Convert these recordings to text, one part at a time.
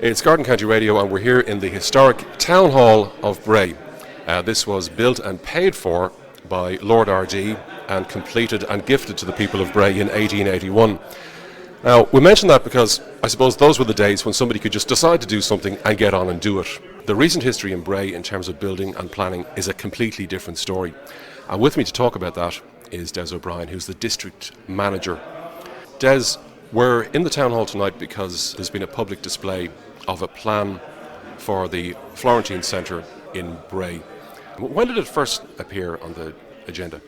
It's Garden County Radio, and we're here in the historic Town Hall of Bray. This was built and paid for by Lord Ardee and completed and gifted to the people of Bray in 1881. Now, we mention that because I suppose those were the days when somebody could just decide to do something and get on and do it. The recent history in Bray in terms of building and planning is a completely different story. And with me to talk about that is Des O'Brien, who's the district manager. Des, we're in the town hall tonight because there's been a public display of a plan for the Florentine Centre in Bray. When did it first appear on the agenda?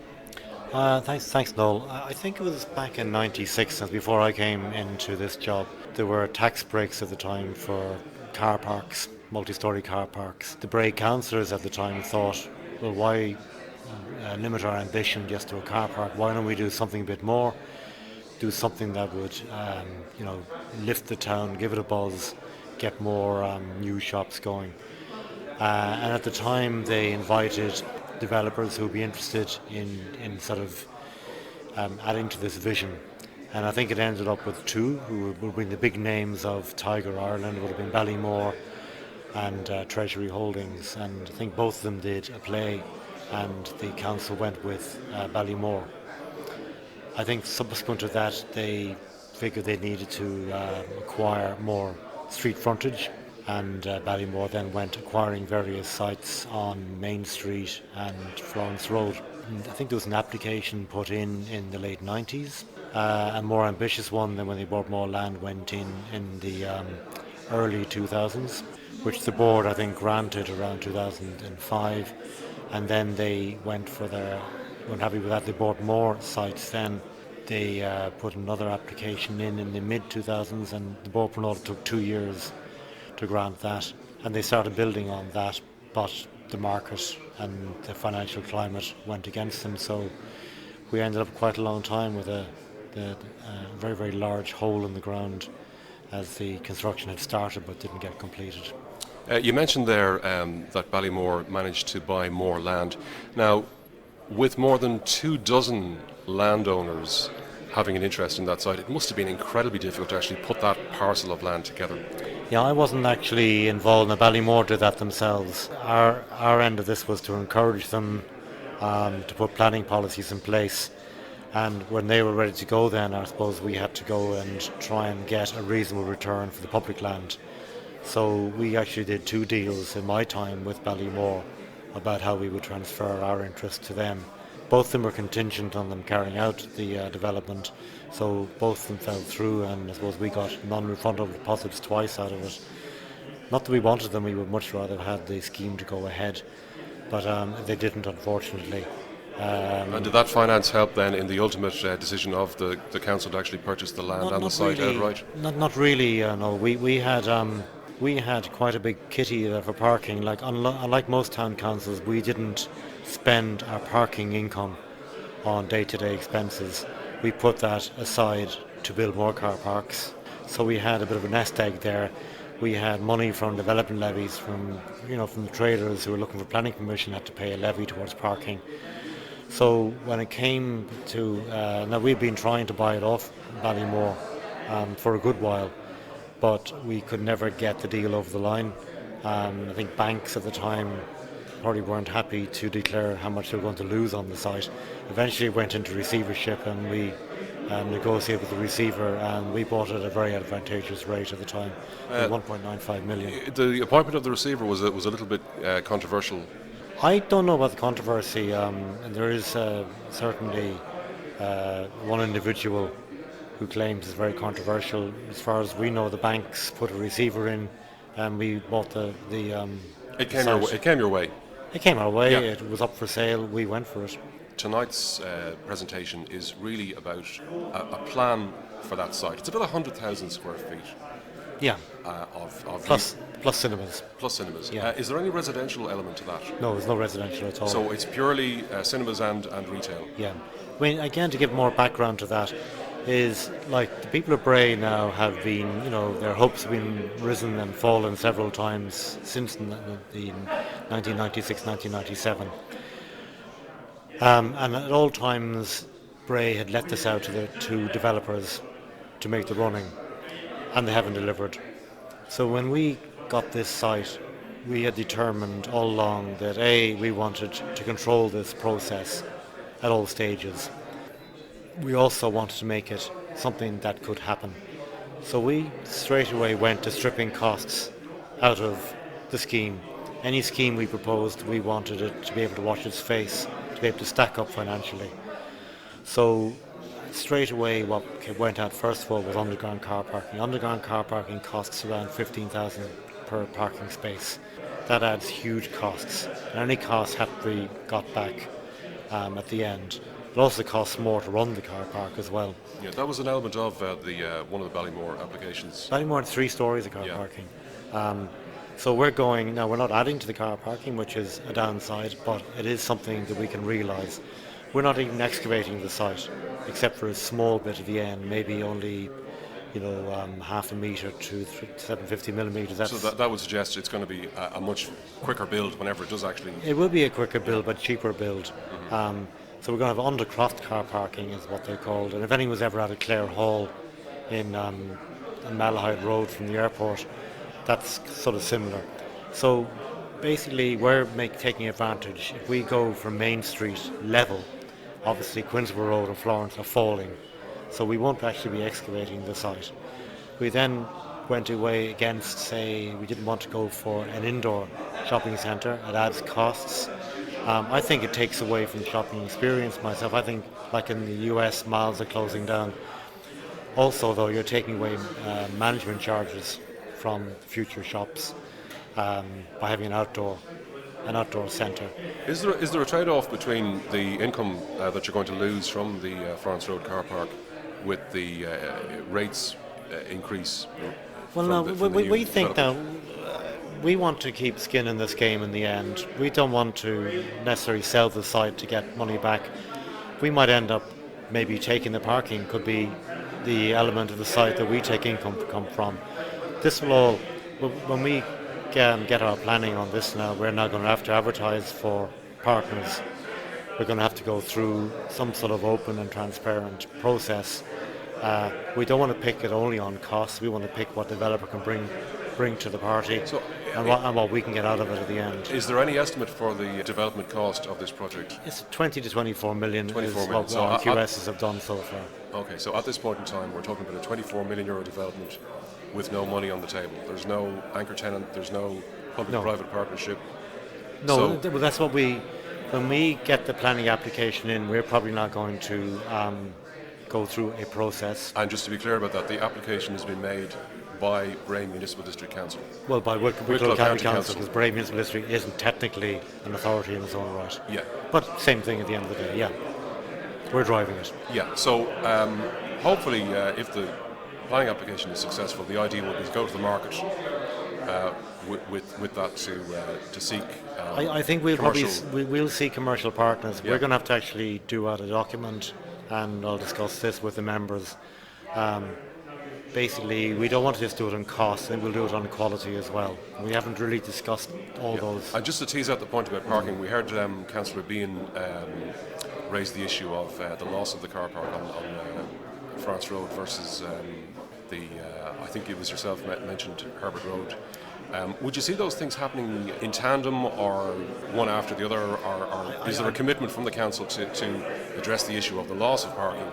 Thanks, Noel. I think it was back in '96, before I came into this job. There were tax breaks at the time for car parks, multi-storey car parks. The Bray councillors at the time thought, well, why limit our ambition just to a car park? Why don't we do something a bit more? Do something that would, lift the town, give it a buzz, get more new shops going. And at the time, they invited developers who would be interested in sort of adding to this vision. And I think it ended up with two who would have been the big names of Tiger Ireland, would have been Ballymore and Treasury Holdings. And I think both of them did a play, and the council went with Ballymore. I think subsequent to that, they figured they needed to acquire more street frontage, and Ballymore then went acquiring various sites on Main Street and Florence Road. And I think there was an application put in the late 90s, a more ambitious one than when they bought more land went in the early 2000s, which the board I think granted around 2005, and then they weren't happy with that, they bought more sites then. They put another application in the mid-2000s, and the board took 2 years to grant that, and they started building on that, but the market and the financial climate went against them, so we ended up quite a long time with a very, very large hole in the ground as the construction had started but didn't get completed. You mentioned there that Ballymore managed to buy more land. Now, with more than 24 landowners having an interest in that site, it must have been incredibly difficult to actually put that parcel of land together. Yeah, I wasn't actually involved in it. Ballymore did that themselves. Our end of this was to encourage them to put planning policies in place, and when they were ready to go then I suppose we had to go and try and get a reasonable return for the public land. So we actually did 2 deals in my time with Ballymore about how we would transfer our interest to them. Both of them were contingent on them carrying out the development, so both of them fell through, and I suppose we got non-refundable deposits twice out of it. Not that we wanted them, we would much rather have had the scheme to go ahead, but they didn't, unfortunately. And did that finance help then in the ultimate decision of the council to actually purchase the land and the site really, outright? Not really, no. We had quite a big kitty there for parking. Like unlike most town councils, we didn't spend our parking income on day-to-day expenses. We put that aside to build more car parks. So we had a bit of a nest egg there. We had money from development levies from the traders who were looking for planning permission had to pay a levy towards parking. So when it came to now, we've been trying to buy it off Ballymore for a good while, but we could never get the deal over the line. I think banks at the time probably weren't happy to declare how much they were going to lose on the site. Eventually it went into receivership, and we negotiated with the receiver, and we bought it at a very advantageous rate at the time, 1.95 million. The appointment of the receiver was a little bit controversial. I don't know about the controversy. There is certainly one individual who claims it's very controversial. As far as we know, the banks put a receiver in, and we bought the It came your way. It came our way. Yeah. It was up for sale. We went for it. Tonight's presentation is really about a plan for that site. It's about 100,000 square feet. Yeah. Plus cinemas. Plus cinemas. Yeah. Is there any residential element to that? No, there's no residential at all. So it's purely cinemas and retail. Yeah. I mean, again, to give more background to that, is like the people of Bray now have been, their hopes have been risen and fallen several times since the 1996, 1997. And at all times, Bray had let this out to developers to make the running, and they haven't delivered. So when we got this site, we had determined all along that A, we wanted to control this process at all stages. We also wanted to make it something that could happen. So we straight away went to stripping costs out of the scheme. Any scheme we proposed, we wanted it to be able to wash its face, to be able to stack up financially. So straight away what went out first of all was underground car parking. Underground car parking costs around 15,000 per parking space. That adds huge costs, and any costs have to be got back at the end. It also costs more to run the car park as well. Yeah, that was an element of one of the Ballymore applications. Ballymore had 3 stories of car parking. So we're not adding to the car parking, which is a downside, but it is something that we can realise. We're not even excavating the site, except for a small bit at the end, maybe only, half a metre to 750 millimetres. So that would suggest it's going to be a much quicker build whenever it does actually. It will be a quicker build, but cheaper build. So we're going to have undercroft car parking, is what they're called. And if anyone was ever at a Clare Hall in Malahide Road from the airport, that's sort of similar. So basically, we're taking advantage. If we go from Main Street level, obviously Quinsborough Road and Florence are falling, so we won't actually be excavating the site. We then went away against, say, we didn't want to go for an indoor shopping centre. It adds costs. I think it takes away from the shopping experience myself. I think, like in the US, malls are closing down. Also, though, you're taking away management charges from future shops by having an outdoor centre. Is there a trade-off between the income that you're going to lose from the Florence Road car park with the rates increase? Well, no, we think now we want to keep skin in this game in the end. We don't want to necessarily sell the site to get money back. We might end up maybe taking the parking, could be the element of the site that we take income from. This will all, when we get our planning on this now, we're now going to have to advertise for partners. We're going to have to go through some sort of open and transparent process. We don't want to pick it only on costs. We want to pick what developer can bring to the party and what we can get out of it at the end. Is there any estimate for the development cost of this project? It's 20 to 24 million. 24 is million. what So QSs have done so far. Okay, so at this point in time, we're talking about a 24 million euro development with no money on the table. There's no anchor tenant, there's no public-private partnership. No, well, that's what when we get the planning application in, we're probably not going to go through a process. And just to be clear about that, the application has been made by Bray Municipal District Council. Well, by Wicklow County Council, because Bray Municipal District isn't technically an authority in its own right. Yeah. But same thing at the end of the day, yeah. We're driving it. Yeah, so hopefully if the planning application is successful, the idea will be to go to the market with that to seek I think we'll see commercial partners. Yeah. We're going to have to actually do out a document, and I'll discuss this with the members. Basically, we don't want to just do it on cost, and we'll do it on quality as well. We haven't really discussed all those. And just to tease out the point about parking, we heard Councillor Bean raise the issue of the loss of the car park on France Road versus I think it was yourself mentioned Herbert Road. Would you see those things happening in tandem or one after the other, or is there a commitment from the council to address the issue of the loss of parking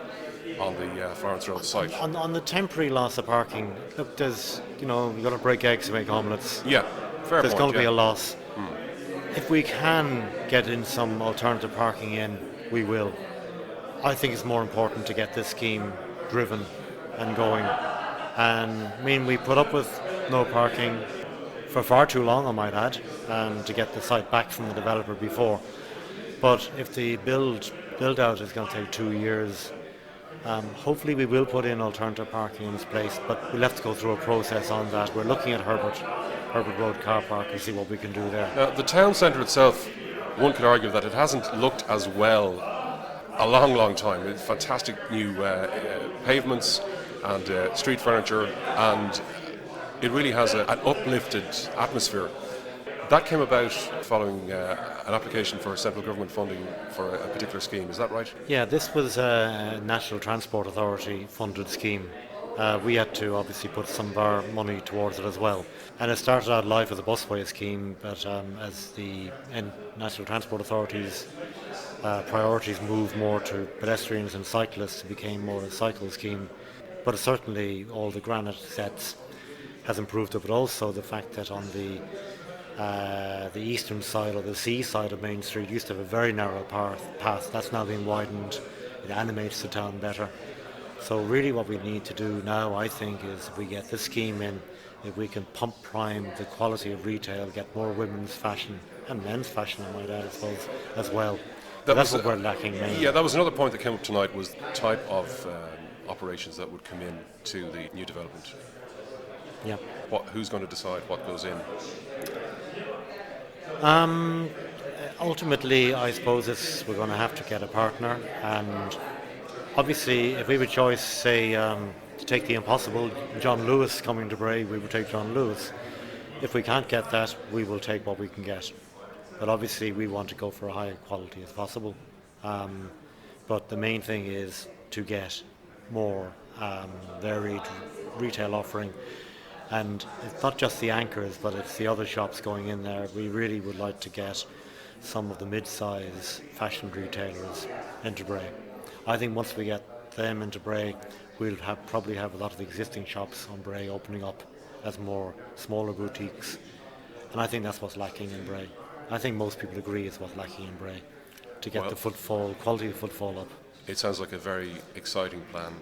on the Florence Road site? On the temporary loss of parking, look, there's, you've got to break eggs to make omelettes. Yeah, fair There's point, going to be a loss. If we can get in some alternative parking in, we will. I think it's more important to get this scheme driven and going. And I mean, we put up with no parking for far too long, I might add, to get the site back from the developer before. But if the build out is going to take 2 years, hopefully we will put in alternative parking in its place, but we'll have to go through a process on that. We're looking at Herbert Road car park and see what we can do there. Now, the town centre itself, one could argue that it hasn't looked as well a long time. It's fantastic new pavements and street furniture, and it really has an uplifted atmosphere. That came about following an application for central government funding for a particular scheme, is that right? Yeah, this was a National Transport Authority funded scheme. we had to obviously put some of our money towards it as well. And it started out life as a busway scheme, but as the National Transport Authority's priorities moved more to pedestrians and cyclists, it became more a cycle scheme. But certainly all the granite sets has improved it, but also the fact that on the eastern side or the sea side of Main Street used to have a very narrow path. That's now been widened. It animates the town better. So really what we need to do now, I think, is if we get this scheme in, if we can pump prime the quality of retail, get more women's fashion and men's fashion, I might add, I suppose, as well. That's what we're lacking mainly. Yeah, that was another point that came up tonight, was the type of operations that would come in to the new development. Yeah. Who's going to decide what goes in? Ultimately, I suppose we're going to have to get a partner, and obviously, if we have a choice, say, to take the impossible, John Lewis coming to Bray, we would take John Lewis. If we can't get that, we will take what we can get. But obviously, we want to go for a higher quality as possible. But the main thing is to get more varied retail offering. And it's not just the anchors, but it's the other shops going in there. We really would like to get some of the mid-size fashion retailers into Bray. I think once we get them into Bray, we'll probably have a lot of the existing shops on Bray opening up as more smaller boutiques. And I think that's what's lacking in Bray. I think most people agree it's what's lacking in Bray, to get the footfall, quality of footfall up. It sounds like a very exciting plan.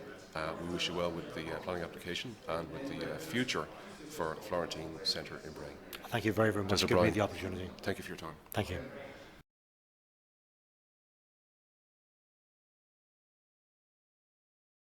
We wish you well with the planning application and with the future for Florentine Centre in Bray. Thank you very, very much for giving me the opportunity. Thank you for your time. Thank you.